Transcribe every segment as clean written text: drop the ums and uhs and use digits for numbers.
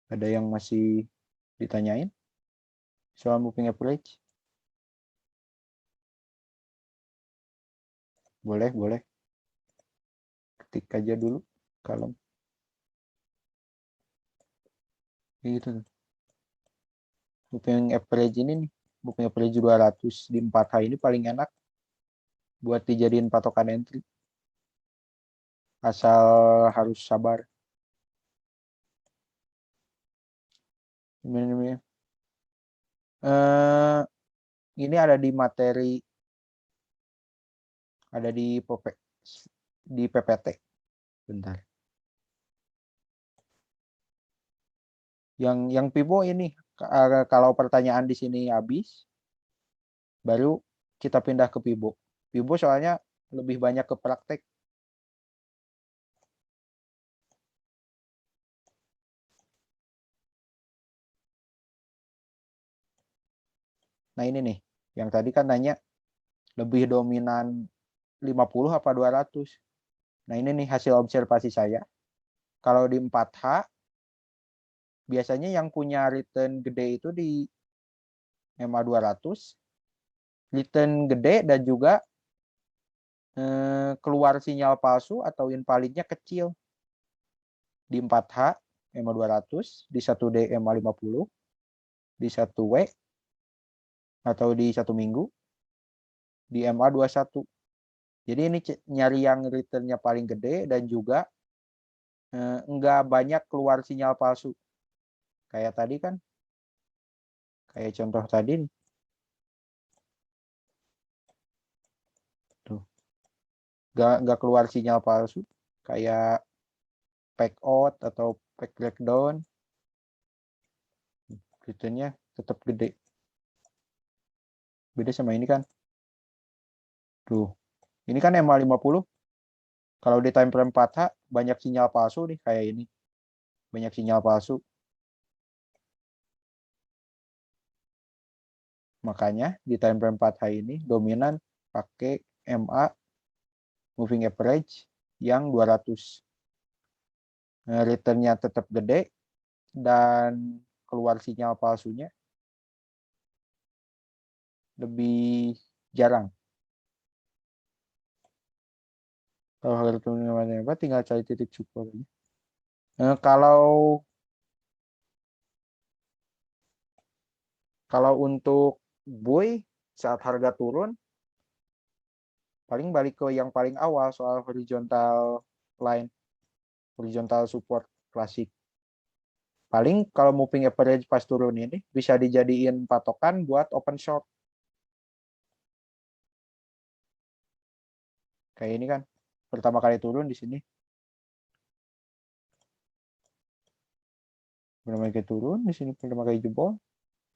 Ada yang masih ditanyain soal moving average? Boleh, boleh. Ketik aja dulu kalau gitu. Moving average ini nih, moving average 200 di 4H ini paling enak buat dijadiin patokan entry. Asal harus sabar. Ini ada di materi, ada di PPT. Bentar. Yang Pivo ini kalau pertanyaan di sini habis, baru kita pindah ke Pivo. Pivo soalnya lebih banyak ke praktek. Nah ini nih, yang tadi kan nanya lebih dominan 50 apa 200. Nah ini nih hasil observasi saya. Kalau di 4H, biasanya yang punya return gede itu di EMA 200, return gede dan juga keluar sinyal palsu atau invalidnya kecil. Di 4H EMA 200, di 1D EMA 50, di 1W atau di 1 minggu di MA 21. Jadi ini nyari yang returnnya paling gede dan juga enggak banyak keluar sinyal palsu. Kayak tadi kan, kayak contoh tadi nih. Tuh. Enggak keluar sinyal palsu. Kayak back out atau back breakdown. Returnnya tetap gede. Beda sama ini kan. Tuh. Ini kan MA 50. Kalau di time frame 4H banyak sinyal palsu nih kayak ini. Banyak sinyal palsu. Makanya di time frame 4H ini dominan pakai MA moving average yang 200. Returnnya tetap gede dan keluar sinyal palsunya lebih jarang. Kalau harga apa tinggal cari titik support. Kalau untuk buy saat harga turun paling balik ke yang paling awal soal horizontal line, horizontal support klasik. Paling kalau moving average pas turun ini bisa dijadiin patokan buat open short. Kayak ini kan pertama kali turun di sini. Pertama kali turun di sini, pertama kali jebol,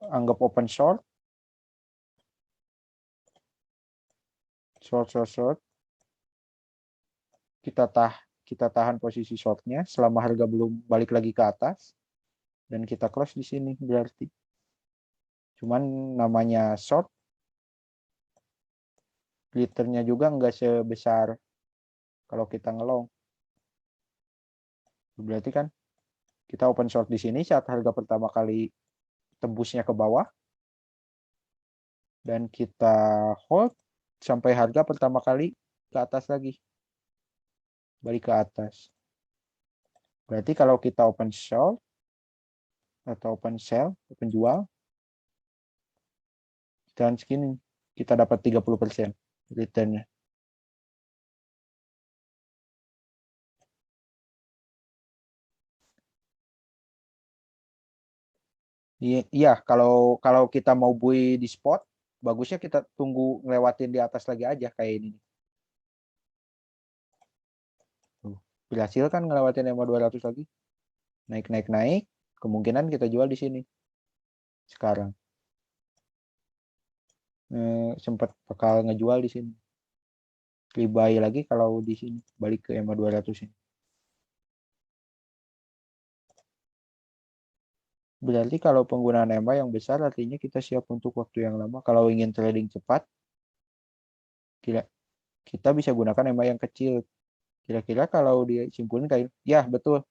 anggap open short. Short. Kita tahan posisi shortnya selama harga belum balik lagi ke atas dan kita close di sini berarti. Cuman namanya short, returnnya juga nggak sebesar kalau kita ngelong. Berarti kan kita open short di sini saat harga pertama kali tembusnya ke bawah dan kita hold sampai harga pertama kali ke atas lagi, balik ke atas. Berarti kalau kita open short atau open sell, open jual, dan segini kita dapat 30% returnnya. Iya, kalau kita mau bui di spot, bagusnya kita tunggu ngelewatin di atas lagi aja kayak ini. Berhasil kan ngelewatin EMA 200 lagi. Naik, kemungkinan kita jual di sini. Sekarang. Sempat bakal ngejual di sini. Rebuy lagi kalau di sini balik ke EMA 200 ini. Berarti kalau penggunaan EMA yang besar artinya kita siap untuk waktu yang lama. Kalau ingin trading cepat, kita bisa gunakan EMA yang kecil. Kira-kira kalau disimpulin kayak, ya betul.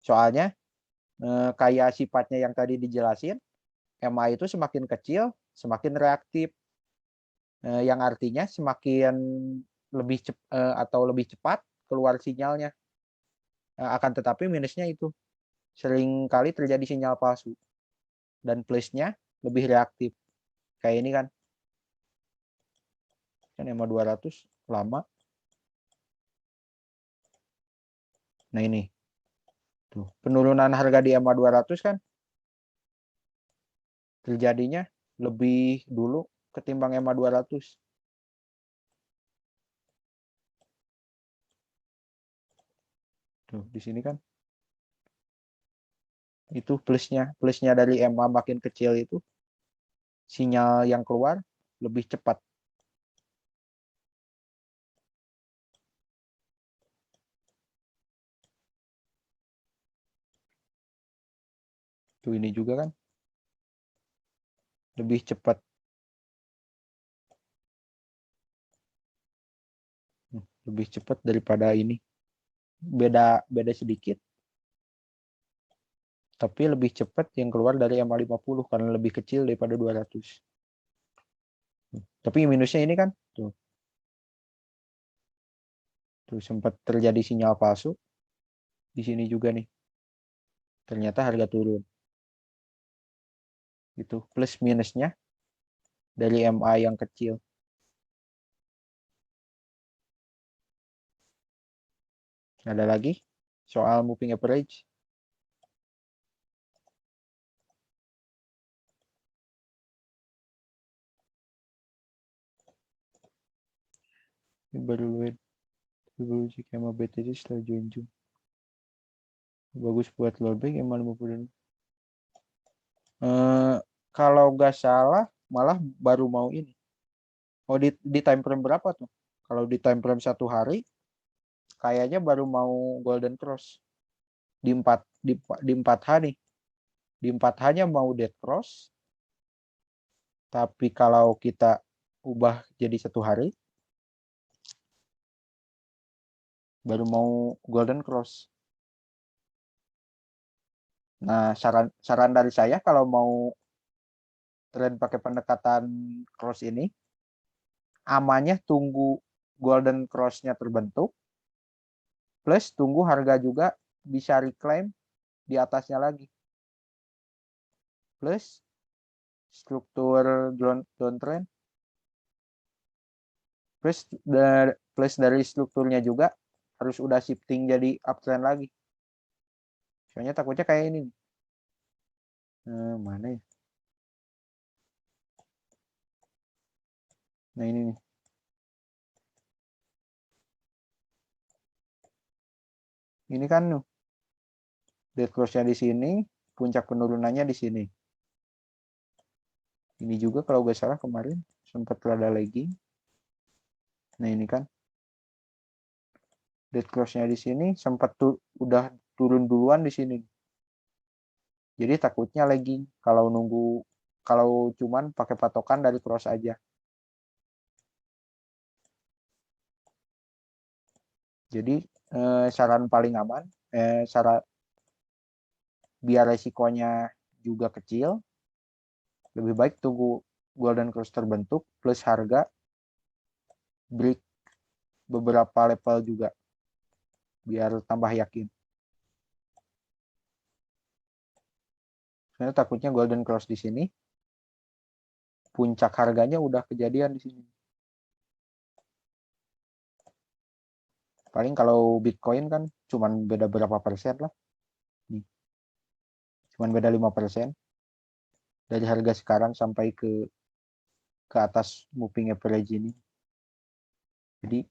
Soalnya kayak sifatnya yang tadi dijelasin, MA itu semakin kecil, semakin reaktif. Yang artinya semakin atau lebih cepat keluar sinyalnya. Akan tetapi minusnya itu sering kali terjadi sinyal palsu dan plusnya lebih reaktif. Kayak ini kan EMA 200 lama. Nah ini tuh penurunan harga di EMA 200 kan terjadinya lebih dulu ketimbang EMA 200. Tuh di sini kan itu plusnya dari EMA makin kecil itu sinyal yang keluar lebih cepat. Tuh ini juga kan lebih cepat. Lebih cepat daripada ini. Beda sedikit. Tapi lebih cepat yang keluar dari EMA 50 karena lebih kecil daripada 200. Tapi minusnya ini kan tuh. Tuh sempat terjadi sinyal palsu. Di sini juga nih. Ternyata harga turun. Itu plus minusnya dari MA yang kecil. Ada lagi soal moving average? Baru jika MA BTC setelah junjung. Bagus buat lobbying MA 50. Kalau nggak salah malah baru mau ini. Oh di time frame berapa tuh? Kalau di time frame 1 hari kayaknya baru mau golden cross di 4H nih. Di 4H-nya mau dead cross. Tapi kalau kita ubah jadi 1 hari baru mau golden cross. Nah, saran dari saya kalau mau trend pakai pendekatan cross ini, amannya tunggu golden cross-nya terbentuk, plus tunggu harga juga bisa reclaim di atasnya lagi. Plus struktur downtrend, plus dari strukturnya juga harus udah shifting jadi uptrend lagi. Soalnya takutnya kayak ini. Mana ya? Nah ini nih. Ini kan dead cross-nya di sini, puncak penurunannya di sini. Ini juga kalau gak salah kemarin sempat rada lagging. Nah ini kan dead cross-nya di sini sempat udah turun duluan di sini. Jadi takutnya lagging kalau cuman pakai patokan dari cross aja. Jadi saran paling aman, biar resikonya juga kecil, lebih baik tunggu golden cross terbentuk plus harga break beberapa level juga biar tambah yakin. Karena takutnya golden cross di sini puncak harganya udah kejadian di sini. Paling kalau Bitcoin kan cuman beda berapa persen lah. Cuman beda 5% dari harga sekarang sampai ke atas moving average ini. Jadi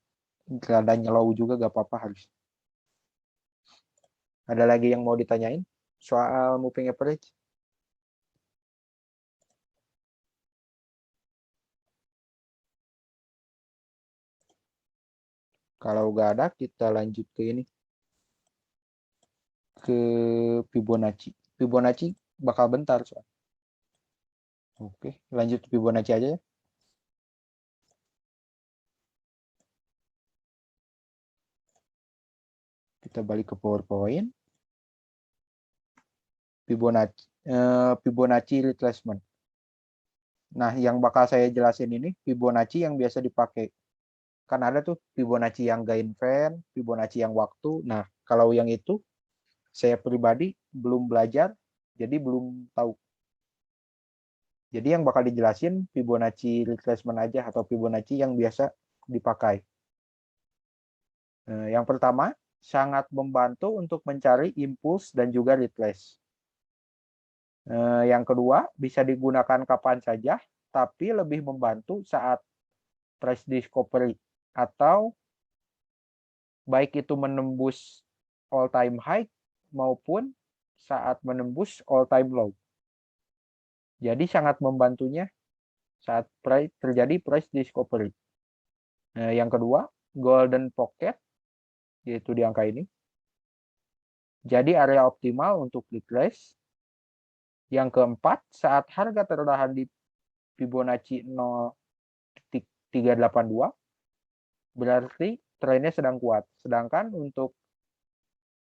rada nyelow juga gak apa-apa harus. Ada lagi yang mau ditanyain soal moving average? Kalau gak ada, kita lanjut ke ini. Ke Fibonacci. Fibonacci bakal bentar soal. Oke, lanjut Fibonacci aja ya. Kita balik ke PowerPoint. Fibonacci retracement. Nah, yang bakal saya jelasin ini Fibonacci yang biasa dipakai. Kan ada tuh Fibonacci yang Gainfern, Fibonacci yang waktu. Nah, kalau yang itu saya pribadi belum belajar, jadi belum tahu. Jadi yang bakal dijelasin Fibonacci retracement aja atau Fibonacci yang biasa dipakai. Yang pertama, sangat membantu untuk mencari impuls dan juga retrace. Yang kedua, bisa digunakan kapan saja, tapi lebih membantu saat price discovery atau baik itu menembus all time high maupun saat menembus all time low. Jadi sangat membantunya saat terjadi price discovery. Yang kedua, golden pocket, yaitu di angka ini. Jadi area optimal untuk retrace. Yang keempat, saat harga tertahan di Fibonacci 0.382, berarti trennya sedang kuat. Sedangkan untuk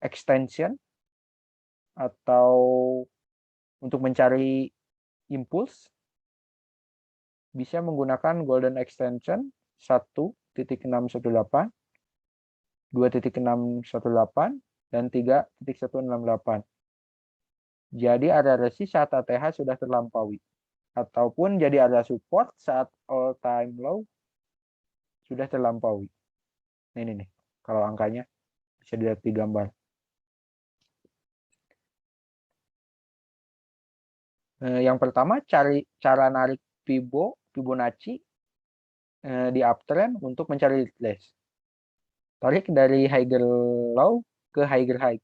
extension atau untuk mencari impuls, bisa menggunakan golden extension 1.618, 2.618, dan 3.168. Jadi area resist saat ATH sudah terlampaui. Ataupun jadi area support saat all time low sudah terlampaui. Ini nih, kalau angkanya bisa dilihat di gambar. Yang pertama, cari cara narik Fibonacci di uptrend untuk mencari retrace. Tarik dari higher low ke higher high.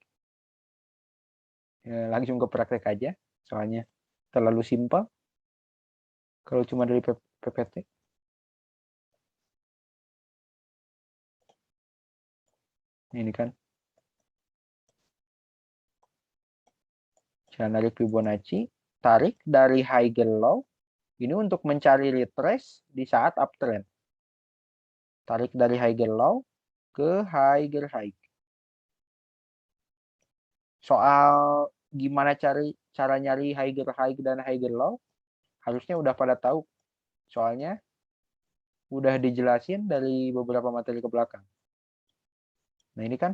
Langsung ke praktek aja, soalnya terlalu simpel kalau cuma dari PPT. Ini kan cara narik Fibonacci, tarik dari higher low ini untuk mencari retrace di saat uptrend. Tarik dari higher low ke higher high. Soal gimana cara nyari higher high dan higher low, harusnya udah pada tahu. Soalnya udah dijelasin dari beberapa materi ke belakang. Nah, ini kan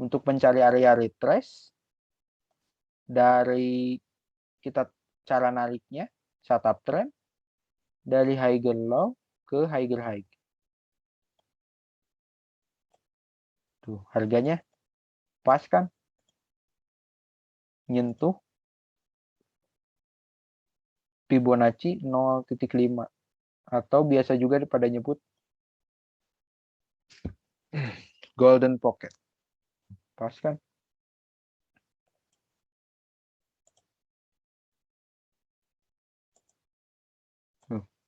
untuk mencari area retrace dari kita cara nariknya saat uptrend dari higher low ke higher high. Tuh, harganya pas kan? Nyentuh Fibonacci 0.5 atau biasa juga pada nyebut golden pocket. Pas kan?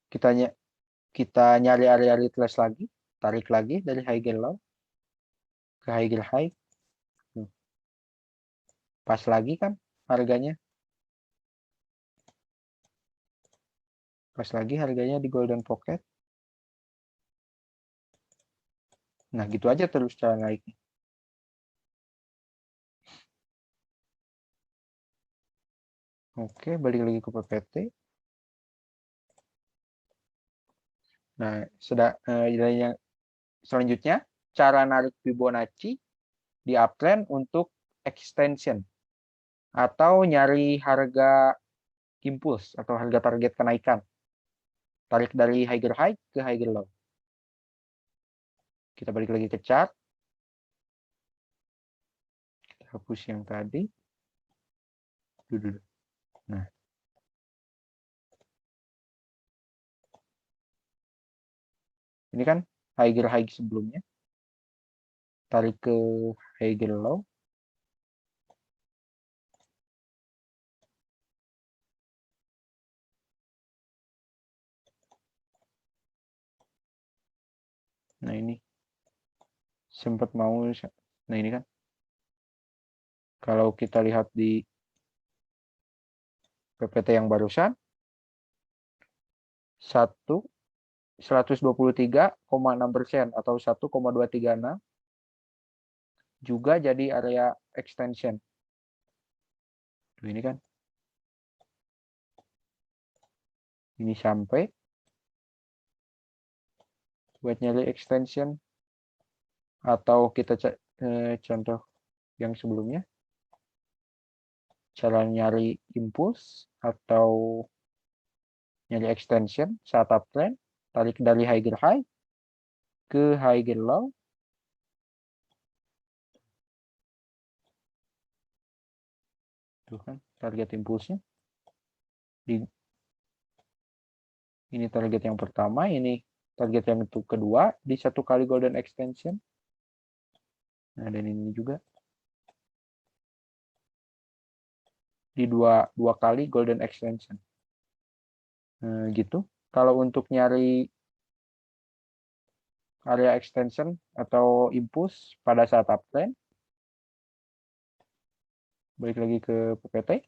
Kita nyari area retrace lagi, tarik lagi dari higher low ke higher high. Pas lagi kan harganya? Pas lagi harganya di golden pocket. Nah, gitu aja terus cara naiknya. Oke, balik lagi ke PPT. Nah, selanjutnya cara narik Fibonacci di uptrend untuk extension atau nyari harga impuls atau harga target kenaikan. Tarik dari higher high ke higher low. Kita balik lagi ke chart. Kita hapus yang tadi. Nah, ini kan higher high sebelumnya. Tarik ke higher low. Nah, ini sempat mau. Nah, ini kan kalau kita lihat di PPT yang barusan 123,6% atau 1,236 juga jadi area extension. Tuh, ini kan. Ini sampai buat nyari extension, atau kita contoh yang sebelumnya, cara nyari impuls atau nyari extension saat uptrend, tarik dari higher high ke higher low. Tuh kan target impulsnya. Ini target yang pertama, ini target yang kedua di 1 kali golden extension. Nah, dan ini juga di dua kali golden extension. Gitu. Kalau untuk nyari area extension atau impuls pada saat uptrend, balik lagi ke PPT.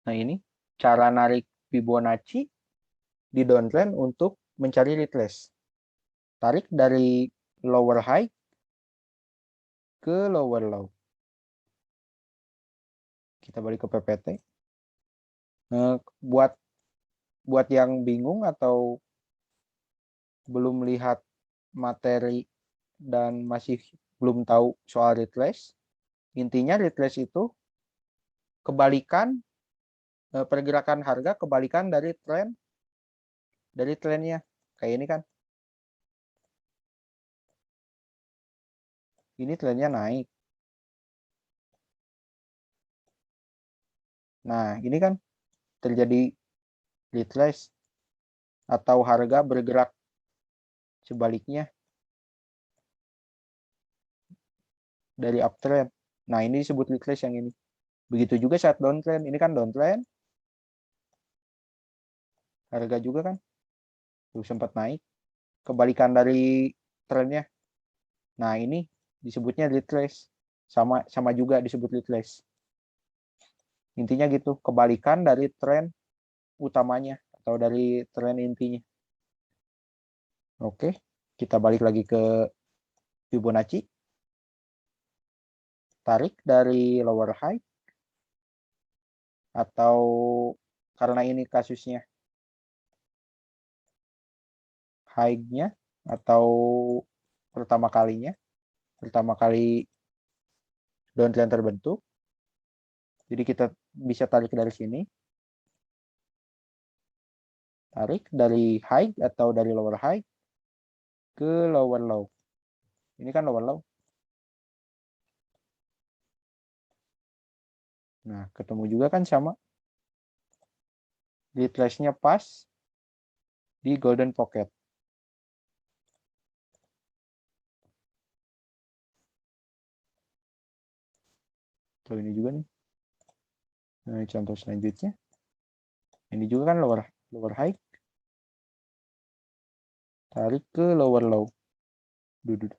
Nah, ini cara narik Fibonacci di downtrend untuk mencari retrace. Tarik dari lower high ke lower low. Kita balik ke PPT. Buat yang bingung atau belum lihat materi dan masih belum tahu soal retrace, intinya retrace itu kebalikan pergerakan harga, kebalikan dari trennya. Kayak ini kan. Ini trennya naik. Nah, ini kan terjadi retrace atau harga bergerak sebaliknya dari uptrend. Nah, ini disebut retrace yang ini. Begitu juga saat downtrend. Ini kan downtrend. Harga juga kan tuh sempat naik. Kebalikan dari trennya. Nah, ini disebutnya retrace. Sama juga disebut retrace. Intinya gitu, kebalikan dari tren utamanya atau dari tren intinya. Oke, kita balik lagi ke Fibonacci. Tarik dari lower high, atau karena ini kasusnya high-nya atau pertama kali downtrend terbentuk. Jadi kita bisa tarik dari sini. Tarik dari high atau dari lower high ke lower low. Ini kan lower low. Nah, ketemu juga kan sama. Retrace-nya pas di golden pocket. Tuh, ini juga nih. Nah, contoh selanjutnya. Ini juga kan lower high. Tarik ke lower low. Duduk.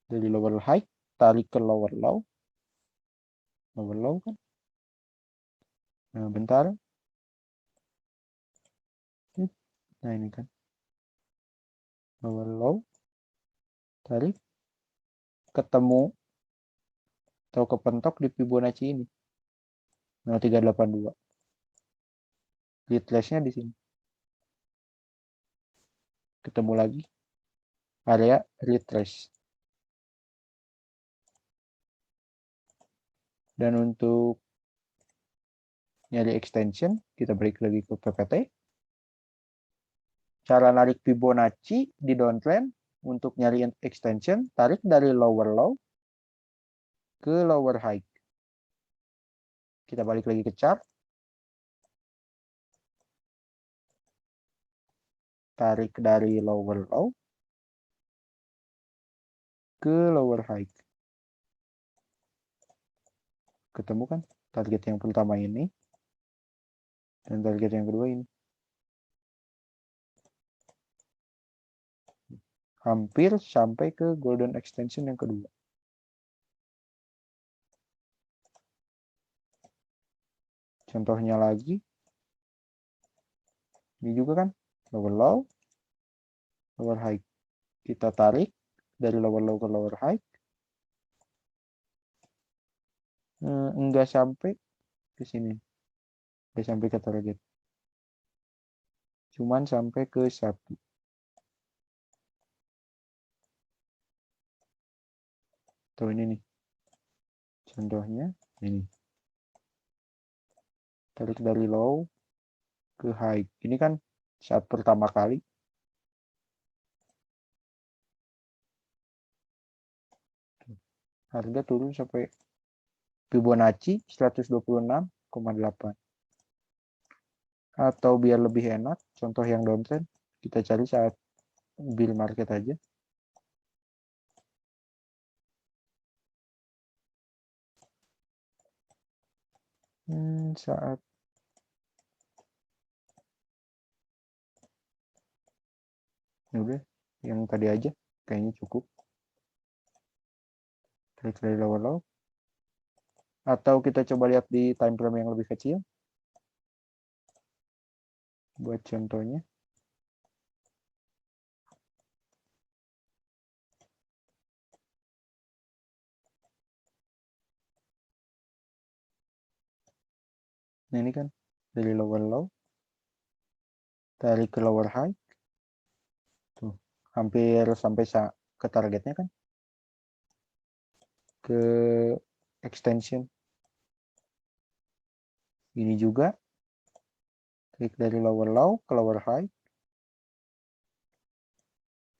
Dari lower high, tarik ke lower low. Lower low kan. Nah, bentar. Nah, ini kan. Lower low. Tarik. Ketemu atau kepentok di Fibonacci ini. 0382. Retrace-nya di sini. Ketemu lagi area retrace. Dan untuk nyari extension, kita balik lagi ke PPT. Cara narik Fibonacci di downtrend untuk nyari extension, tarik dari lower low ke lower high. Kita balik lagi ke chart. Tarik dari lower low ke lower high. Ketemu kan target yang pertama ini dan target yang kedua ini. Hampir sampai ke golden extension yang kedua. Contohnya lagi. Ini juga kan lower low. lower high. Kita tarik dari lower low ke lower high. Enggak sampai ke sini. Enggak sampai ke target. Cuman sampai ke 1. Tuh ini nih. Contohnya ini. Tarik dari low ke high. Ini kan saat pertama kali. Harga turun sampai Fibonacci 126,8. Atau biar lebih enak, contoh yang downtrend, kita cari saat bull market aja. Saat udah yang tadi aja kayaknya cukup. Tarik dari lower low. Atau kita coba lihat di time frame yang lebih kecil. Buat contohnya. Nah ini kan dari lower low. Tarik ke lower high. Tuh, hampir sampai ke targetnya kan. Ke extension. Ini juga. Tarik dari lower low ke lower high.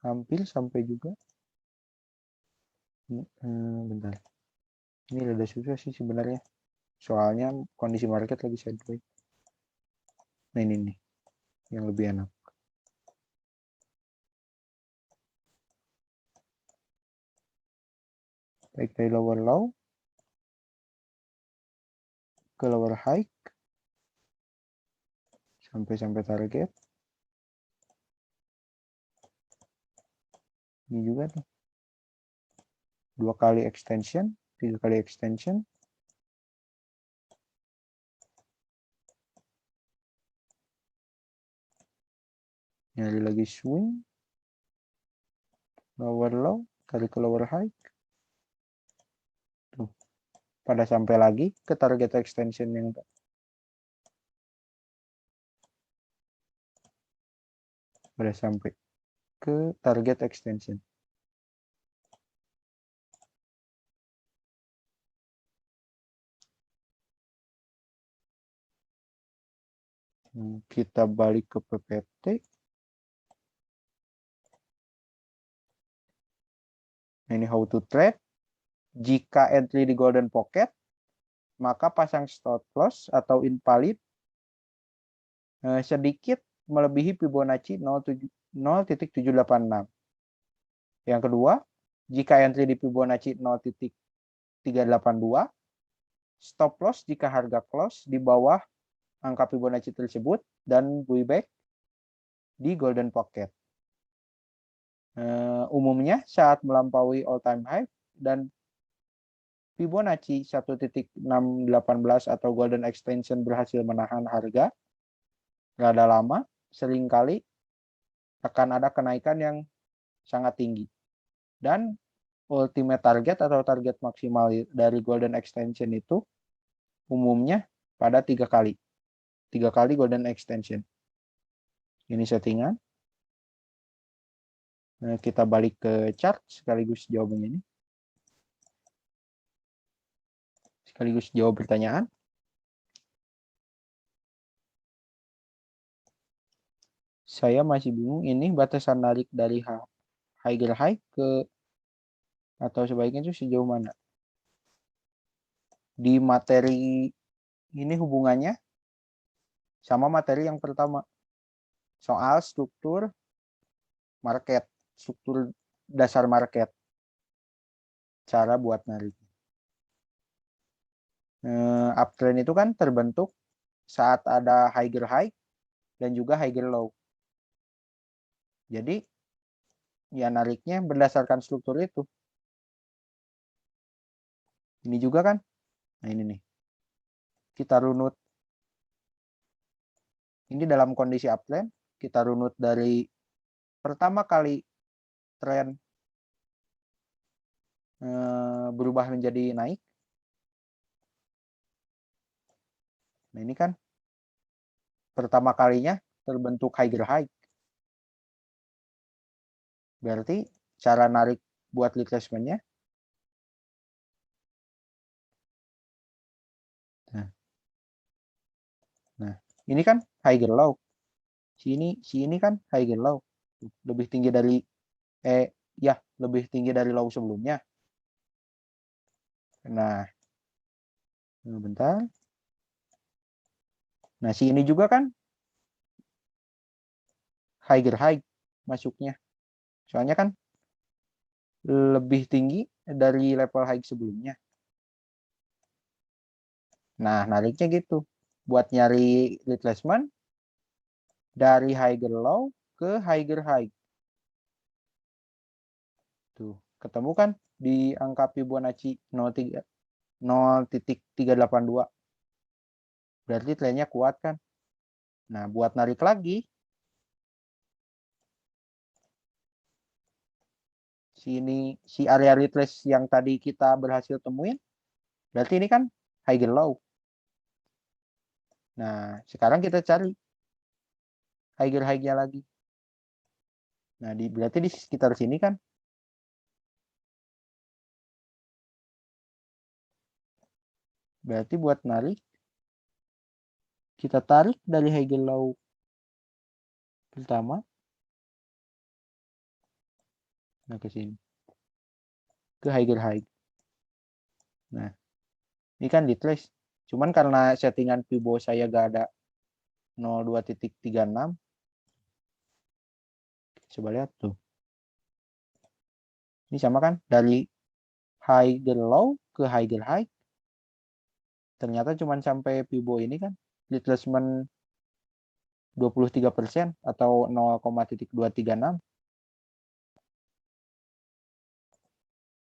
Hampir sampai juga. Bentar. Ini rada susah sih sebenarnya. Soalnya kondisi market lagi sideways. Nah ini nih. Yang lebih enak. Baik dari lower low ke lower high sampai target. Ini juga tuh 2 kali extension, 3 kali extension. Nyari lagi swing, lower low, tarik ke lower high. Tuh, pada sampai lagi ke target extension yang pada sampai ke target extension. Kita balik ke PPT. Ini how to trade. Jika entry di golden pocket, maka pasang stop loss atau invalid sedikit melebihi Fibonacci 0.786. Yang kedua, jika entry di Fibonacci 0.382, stop loss jika harga close di bawah angka Fibonacci tersebut dan buyback di golden pocket. Umumnya saat melampaui all time high dan Fibonacci 1.618 atau golden extension berhasil menahan harga rada lama, seringkali akan ada kenaikan yang sangat tinggi. Dan ultimate target atau target maksimal dari golden extension itu umumnya pada 3 kali. 3 kali golden extension. Ini settingan. Nah, kita balik ke chart sekaligus jawabannya ini. Sekaligus jawab pertanyaan. Saya masih bingung ini batasan narik dari higher high ke atau sebaiknya itu sejauh mana? Di materi ini hubungannya sama materi yang pertama. Soal struktur market, struktur dasar market. Cara buat narik. Uptrend itu kan terbentuk saat ada higher high dan juga higher low. Jadi ya nariknya berdasarkan struktur itu. Ini juga kan. Nah ini nih. Kita runut. Ini dalam kondisi uptrend. Kita runut dari pertama kali tren berubah menjadi naik. Nah, ini kan pertama kalinya terbentuk higher high. Berarti cara narik buat retracement-nya. Nah, ini kan higher low. Si ini kan higher low. Lebih tinggi dari lebih tinggi dari low sebelumnya. Nah, bentar. Nah, si ini juga kan higher high masuknya. Soalnya kan lebih tinggi dari level high sebelumnya. Nah, nariknya gitu. Buat nyari retracement dari higher low ke higher high. Tuh, ketemu kan di angka Fibonacci 0.382. Berarti trennya kuat kan? Nah, buat narik lagi, si area retrace yang tadi kita berhasil temuin, berarti ini kan higher low. Nah, sekarang kita cari higher high-nya lagi. Nah, berarti di sekitar sini kan. Berarti buat narik, kita tarik dari higher low pertama. Nah, ke sini. Ke higher high. Nah, ini kan di trace. Cuman karena settingan Fibo saya gak ada 02.36. Coba lihat tuh. Ini sama kan? Dari higher low ke higher high. Ternyata cuma sampai Fibo ini kan. Retracement 23% atau 0,236.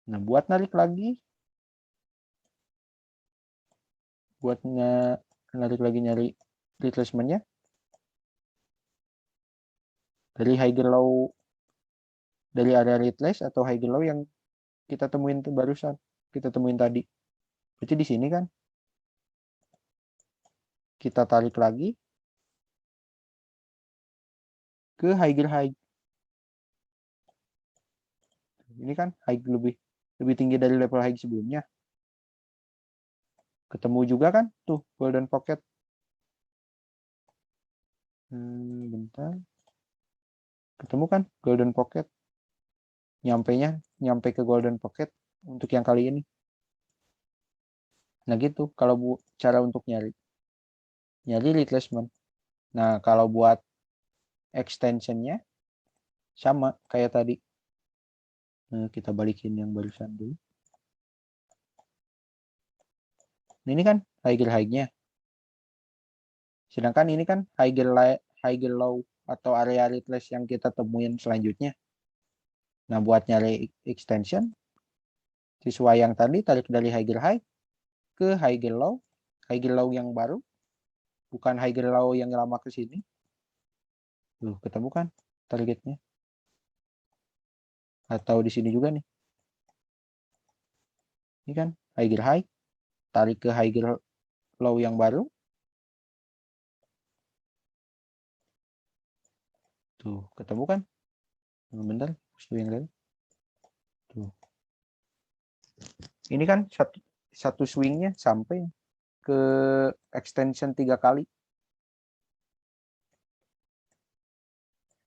Nah, buat narik lagi. Buatnya narik lagi nyari retracement-nya. Dari higher low, dari area retrace atau higher low yang kita temuin barusan. Kita temuin tadi. Berarti di sini kan. Kita tarik lagi ke higher high. Ini kan high lebih tinggi dari level high sebelumnya. Ketemu juga kan tuh golden pocket. Bentar. Ketemu kan golden pocket. Nyampe ke golden pocket untuk yang kali ini. Nah gitu kalau cara untuk nyari retracement. Nah kalau buat extensionnya sama kayak tadi. Nah, kita balikin yang barusan dulu. Ini kan higher high-nya. Sedangkan ini kan higher low atau area retrace yang kita temuin selanjutnya. Nah, buat nyari extension, sesuai yang tadi, tarik dari higher high ke higher low yang baru, bukan higher low yang lama ke sini. Tuh, ketemu kan targetnya? Atau di sini juga nih. Ini kan higher high, tarik ke higher low yang baru. Tuh, ketemu kan? Bentar, yang lain. Tuh. Ini kan satu swingnya sampai ke extension 3 kali.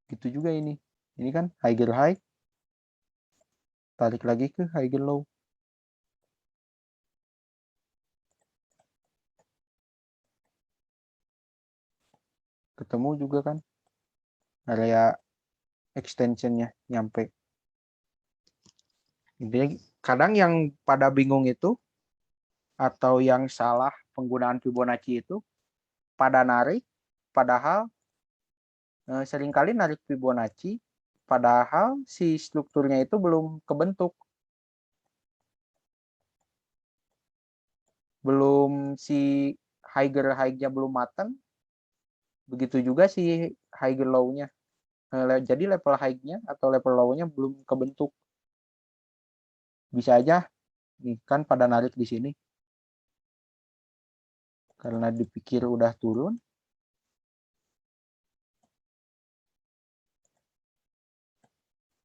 Gitu juga ini. Ini kan higher high. Tarik lagi ke higher low. Ketemu juga kan. Area extensionnya nyampe. Intinya kadang yang pada bingung itu atau yang salah penggunaan Fibonacci itu pada narik padahal seringkali narik Fibonacci padahal si strukturnya itu belum kebentuk. Belum si higher high-nya belum matang. Begitu juga si higher low-nya. Jadi level high-nya atau level low-nya belum kebentuk. Bisa aja nih kan pada narik di sini. Karena dipikir udah turun.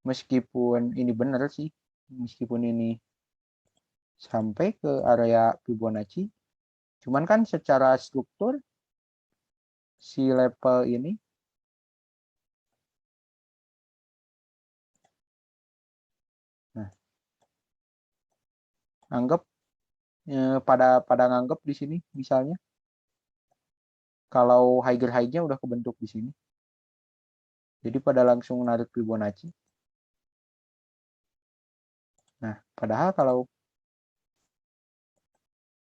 Meskipun ini benar sih. Meskipun ini sampai ke area Fibonacci. Cuman kan secara struktur si level ini anggap pada nganggap di sini misalnya kalau higher high-nya udah kebentuk di sini. Jadi pada langsung narik Fibonacci. Nah, padahal kalau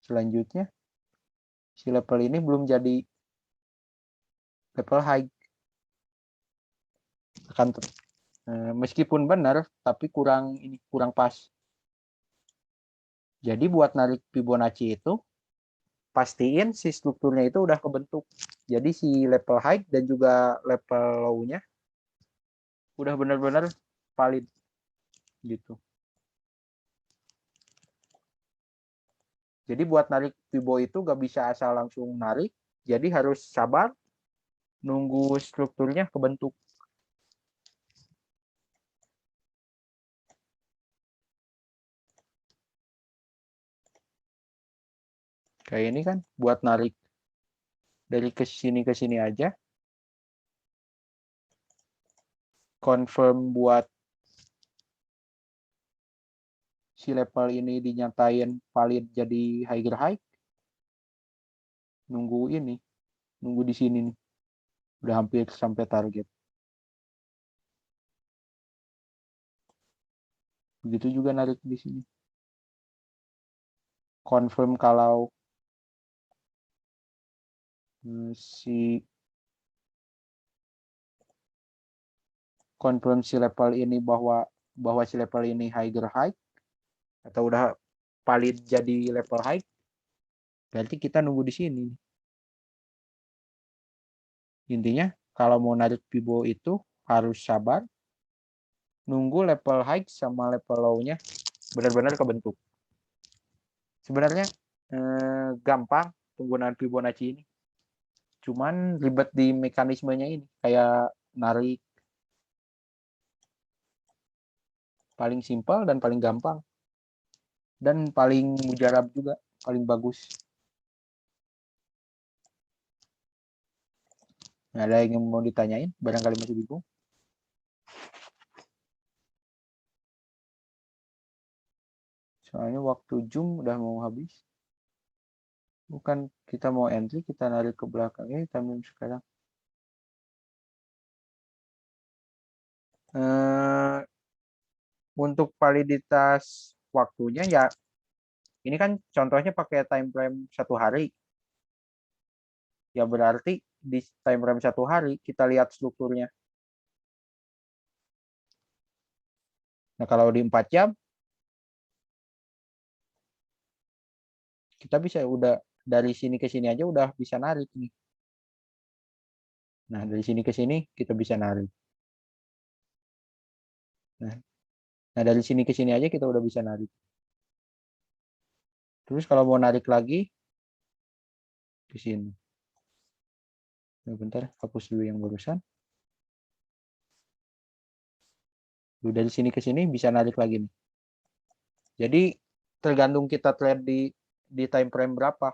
selanjutnya si level ini belum jadi level high. Akan meskipun benar tapi kurang pas. Jadi buat narik Fibonacci itu pastiin si strukturnya itu udah kebentuk. Jadi si level high dan juga level low-nya udah benar-benar valid gitu. Jadi buat narik Fibo itu gak bisa asal langsung narik, jadi harus sabar nunggu strukturnya kebentuk. Kayak ini kan buat narik dari ke sini aja. Confirm buat si level ini dinyatain valid jadi higher high. Nunggu di sini nih. Udah hampir sampai target. Begitu juga narik di sini. Confirm kalau si level ini bahwa si level ini higher high atau udah valid jadi level high, berarti kita nunggu di sini. Intinya kalau mau narik Fibo itu harus sabar nunggu level high sama level low-nya benar-benar kebentuk. Sebenarnya gampang penggunaan Fibonacci ini. Cuman ribet di mekanismenya ini, kayak narik. Paling simpel dan paling gampang. Dan paling mujarab juga, paling bagus. Nah, ada yang mau ditanyain? Barangkali masih bingung. Soalnya waktu Zoom udah mau habis. Bukan kita mau entry, kita narik ke belakangnya, kita sekarang. Untuk validitas waktunya ya, ini kan contohnya pakai time frame 1 hari. Ya berarti di time frame 1 hari kita lihat strukturnya. Nah kalau di 4 jam, kita bisa udah dari sini ke sini aja udah bisa narik nih. Nah dari sini ke sini kita bisa narik. Nah dari sini ke sini aja kita udah bisa narik. Terus kalau mau narik lagi ke sini. Nah, bentar, hapus dulu yang barusan. Dari sini ke sini bisa narik lagi nih. Jadi tergantung kita trade di time frame berapa.